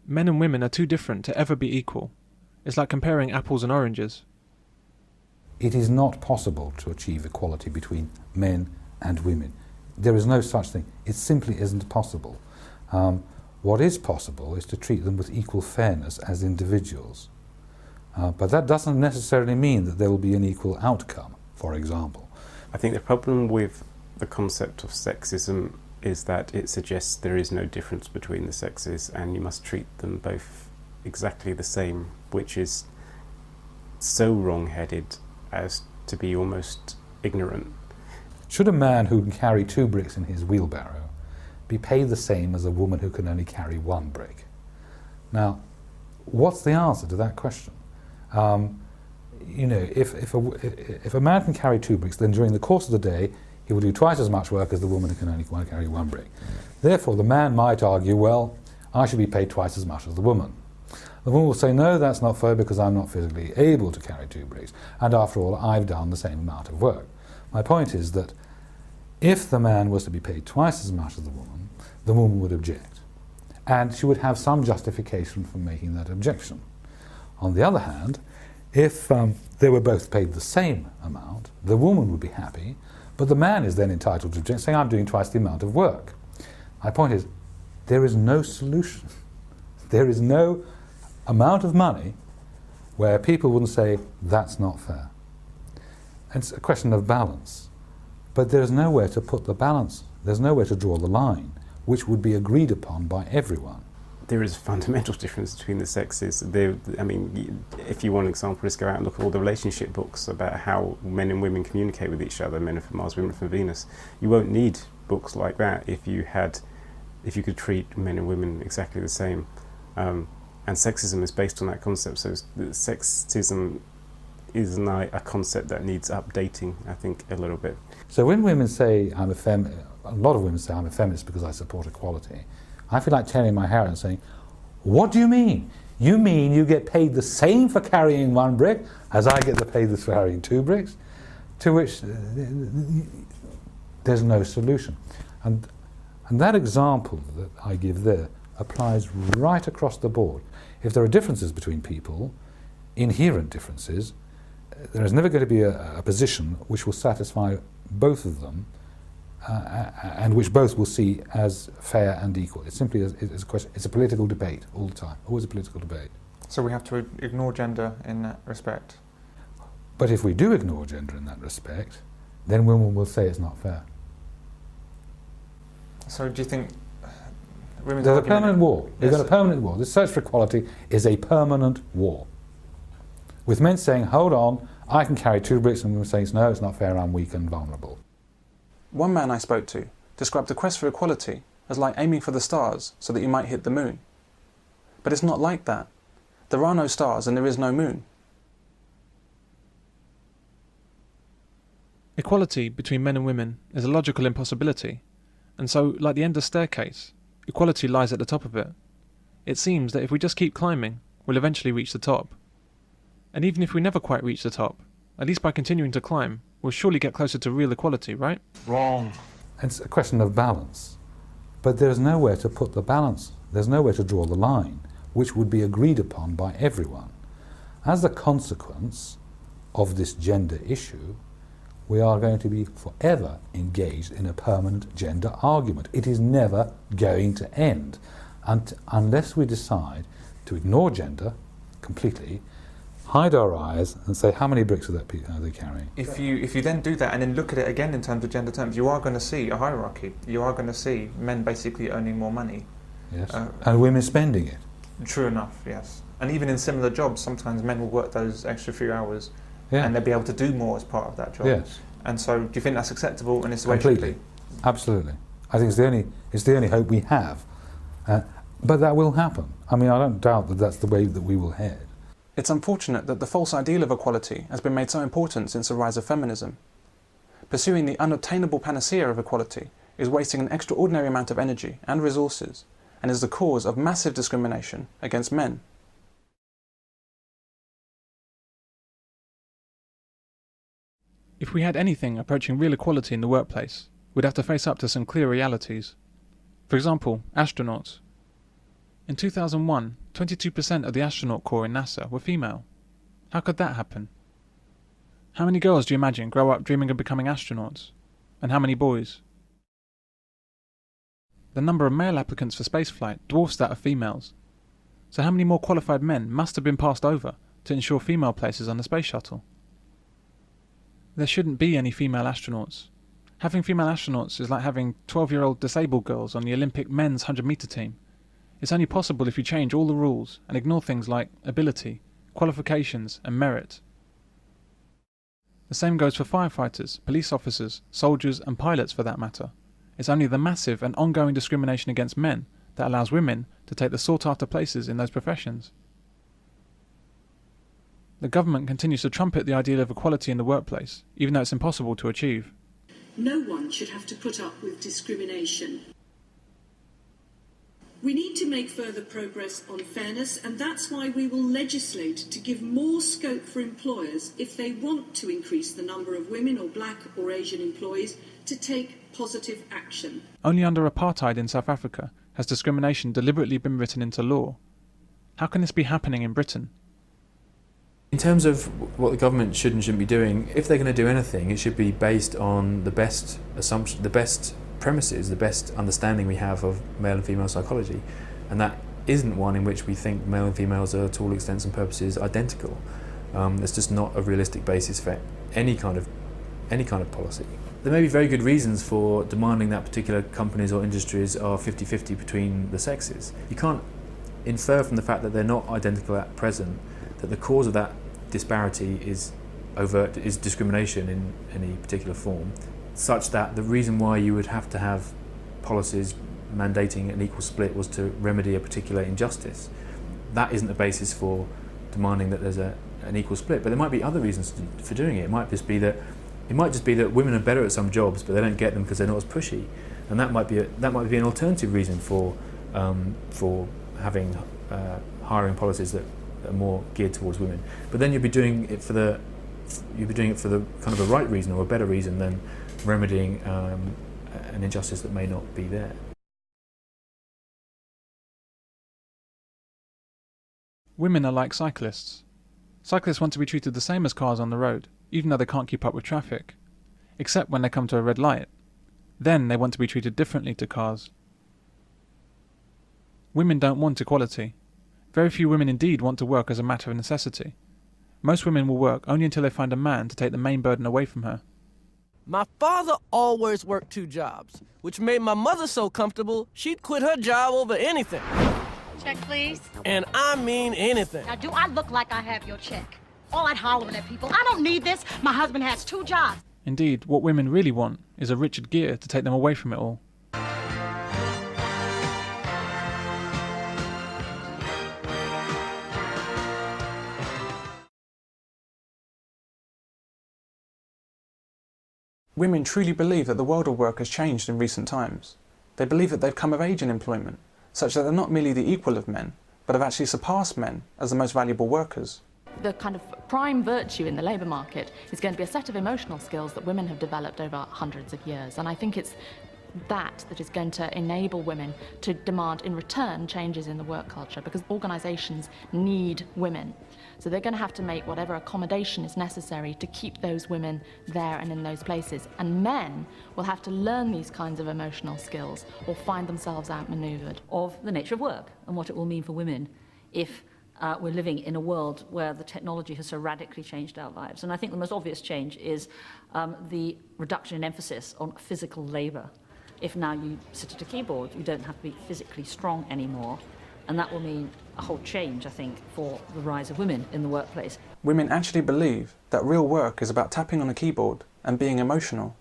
men and women are too different to ever be equal. It's like comparing apples and oranges. It is not possible to achieve equality between men and women. There is no such thing. It simply isn't possible. What is possible is to treat them with equal fairness as individuals. But that doesn't necessarily mean that there will be an equal outcome, for example. I think the problem with the concept of sexism is that it suggests there is no difference between the sexes and you must treat them both exactly the same, which is so wrong-headed as to be almost ignorant. Should a man who can carry 2 bricks in his wheelbarrow be paid the same as a woman who can only carry 1 brick? Now, what's the answer to that question? You know, if a man can carry 2 bricks, then during the course of the day he will do twice as much work as the woman who can only carry 1 brick. Therefore, the man might argue, well, I should be paid twice as much as the woman. The woman will say, no, that's not fair because I'm not physically able to carry 2 bricks, and after all, I've done the same amount of work. My point is that if the man was to be paid twice as much as the woman would object, and she would have some justification for making that objection. On the other hand, if they were both paid the same amount, the woman would be happy, but the man is then entitled to object, saying, I'm doing twice the amount of work. My point is, there is no solution. There is no amount of money where people wouldn't say, that's not fair. It's a question of balance. But there's nowhere to put the balance. There's nowhere to draw the line, which would be agreed upon by everyone. There is a fundamental difference between the sexes. I mean, if you want an example, just go out and look at all the relationship books about how men and women communicate with each other, men are from Mars, women are from Venus. You won't need books like that if you could treat men and women exactly the same. And sexism is based on that concept, so sexism is a concept that needs updating, I think, a little bit. So when women say, a lot of women say, I'm a feminist because I support equality, I feel like tearing my hair out and saying, what do you mean? You mean you get paid the same for carrying 1 brick as I get paid for carrying 2 bricks? To which there's no solution. And that example that I give there applies right across the board. If there are differences between people, inherent differences, there is never going to be a position which will satisfy both of them and which both will see as fair and equal. It's simply it's a question. It's a political debate all the time, always a political debate. So we have to ignore gender in that respect? But if we do ignore gender in that respect, then women will say it's not fair. So do you think women's There's a permanent war. We've Yes. got a permanent war. The search for equality is a permanent war. With men saying, hold on, I can carry 2 bricks, and women saying, no, it's not fair, I'm weak and vulnerable. One man I spoke to described the quest for equality as like aiming for the stars so that you might hit the moon. But it's not like that. There are no stars and there is no moon. Equality between men and women is a logical impossibility, and so, like the endless staircase, equality lies at the top of it. It seems that if we just keep climbing, we'll eventually reach the top. And even if we never quite reach the top, at least by continuing to climb, we'll surely get closer to real equality, right? Wrong. It's a question of balance. But there's nowhere to put the balance. There's nowhere to draw the line, which would be agreed upon by everyone. As a consequence of this gender issue, we are going to be forever engaged in a permanent gender argument. It is never going to end unless we decide to ignore gender completely, hide our eyes and say, how many bricks are they carrying? If you then do that and then look at it again in terms of gender terms, you are going to see a hierarchy. You are going to see men basically earning more money. Yes, and women spending it. True enough, yes. And even in similar jobs, sometimes men will work those extra few hours Yeah. and they'll be able to do more as part of that job. Yes. And so do you think that's acceptable and it's the way it should Completely. be? Absolutely. I think it's the only hope we have. But that will happen. I mean, I don't doubt that that's the way that we will head. It's unfortunate that the false ideal of equality has been made so important since the rise of feminism. Pursuing the unobtainable panacea of equality is wasting an extraordinary amount of energy and resources and is the cause of massive discrimination against men. If we had anything approaching real equality in the workplace, we'd have to face up to some clear realities. For example, astronauts. In 2001, 22% of the astronaut corps in NASA were female. How could that happen? How many girls do you imagine grow up dreaming of becoming astronauts? And how many boys? The number of male applicants for spaceflight dwarfs that of females. So how many more qualified men must have been passed over to ensure female places on the space shuttle? There shouldn't be any female astronauts. Having female astronauts is like having 12-year-old disabled girls on the Olympic men's 100-metre team. It's only possible if you change all the rules and ignore things like ability, qualifications and merit. The same goes for firefighters, police officers, soldiers and pilots for that matter. It's only the massive and ongoing discrimination against men that allows women to take the sought-after places in those professions. The government continues to trumpet the ideal of equality in the workplace, even though it's impossible to achieve. No one should have to put up with discrimination. We need to make further progress on fairness, and that's why we will legislate to give more scope for employers, if they want to increase the number of women or black or Asian employees, to take positive action. Only under apartheid in South Africa has discrimination deliberately been written into law. How can this be happening in Britain? In terms of what the government should and shouldn't be doing, if they're going to do anything, it should be based on the best assumption, the best premises, the best understanding we have of male and female psychology, and that isn't one in which we think male and females are, to all extents and purposes, identical. There's just not a realistic basis for any kind of policy. There may be very good reasons for demanding that particular companies or industries are 50-50 between the sexes. You can't infer from the fact that they're not identical at present that the cause of that disparity is discrimination in any particular form, such that the reason why you would have to have policies mandating an equal split was to remedy a particular injustice. That isn't the basis for demanding that there's an equal split, but there might be other reasons for doing it. It might just be that women are better at some jobs, but they don't get them because they're not as pushy, and that might be an alternative reason for having hiring policies that are more geared towards women. But then you'd be doing it for the kind of the right reason or a better reason than remedying an injustice that may not be there. Women are like cyclists. Cyclists want to be treated the same as cars on the road, even though they can't keep up with traffic. Except when they come to a red light. Then they want to be treated differently to cars. Women don't want equality. Very few women indeed want to work as a matter of necessity. Most women will work only until they find a man to take the main burden away from her. My father always worked 2 jobs, which made my mother so comfortable she'd quit her job over anything. Check, please. And I mean anything. Now, do I look like I have your check? All that hollering at people. I don't need this. My husband has 2 jobs. Indeed, what women really want is a Richard Gere to take them away from it all. Women truly believe that the world of work has changed in recent times. They believe that they've come of age in employment, such that they're not merely the equal of men, but have actually surpassed men as the most valuable workers. The kind of prime virtue in the labour market is going to be a set of emotional skills that women have developed over hundreds of years, and I think it's that is going to enable women to demand in return changes in the work culture, because organisations need women. So they're going to have to make whatever accommodation is necessary to keep those women there and in those places. And men will have to learn these kinds of emotional skills or find themselves outmanoeuvred. Of the nature of work and what it will mean for women if we're living in a world where the technology has so radically changed our lives. And I think the most obvious change is the reduction in emphasis on physical labour. If now you sit at a keyboard, you don't have to be physically strong anymore. And that will mean a whole change, I think, for the rise of women in the workplace. Women actually believe that real work is about tapping on a keyboard and being emotional.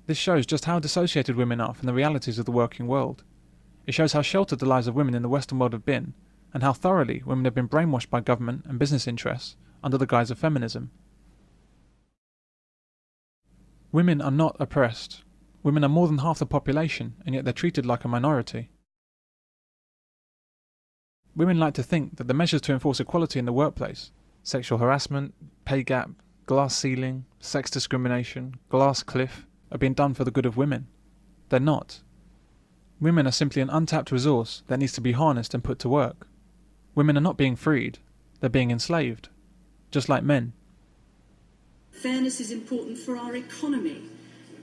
This shows just how dissociated women are from the realities of the working world. It shows how sheltered the lives of women in the Western world have been, and how thoroughly women have been brainwashed by government and business interests under the guise of feminism. Women are not oppressed. Women are more than half the population, and yet they're treated like a minority. Women like to think that the measures to enforce equality in the workplace, sexual harassment, pay gap, glass ceiling, sex discrimination, glass cliff, are being done for the good of women. They're not. Women are simply an untapped resource that needs to be harnessed and put to work. Women are not being freed, they're being enslaved, just like men. Fairness is important for our economy.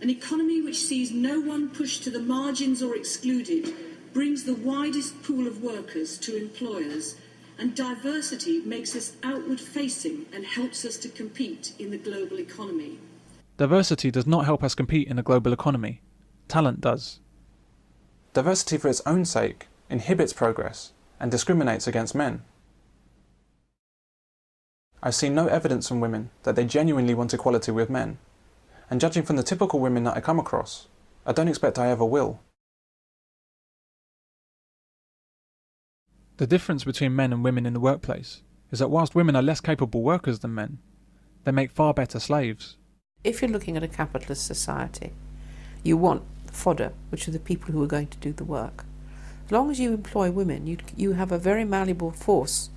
An economy which sees no one pushed to the margins or excluded brings the widest pool of workers to employers, and diversity makes us outward-facing and helps us to compete in the global economy. Diversity does not help us compete in a global economy. Talent does. Diversity for its own sake inhibits progress and discriminates against men. I've seen no evidence from women that they genuinely want equality with men, and judging from the typical women that I come across, I don't expect I ever will. The difference between men and women in the workplace is that whilst women are less capable workers than men, they make far better slaves. If you're looking at a capitalist society, you want fodder, which are the people who are going to do the work. As long as you employ women, you have a very malleable force,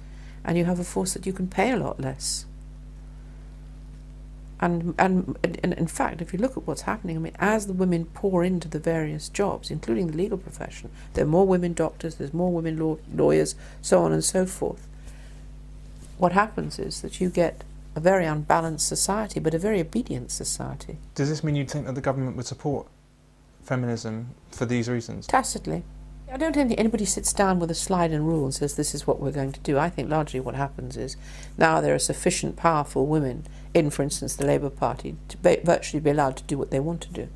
and you have a force that you can pay a lot less. And in fact, if you look at what's happening, I mean, as the women pour into the various jobs, including the legal profession, there are more women doctors, there's more women lawyers, so on and so forth. What happens is that you get a very unbalanced society, but a very obedient society. Does this mean you think that the government would support feminism for these reasons? Tacitly. I don't think anybody sits down with a slide and rule and says this is what we're going to do. I think largely what happens is now there are sufficient powerful women in, for instance, the Labour Party to virtually be allowed to do what they want to do.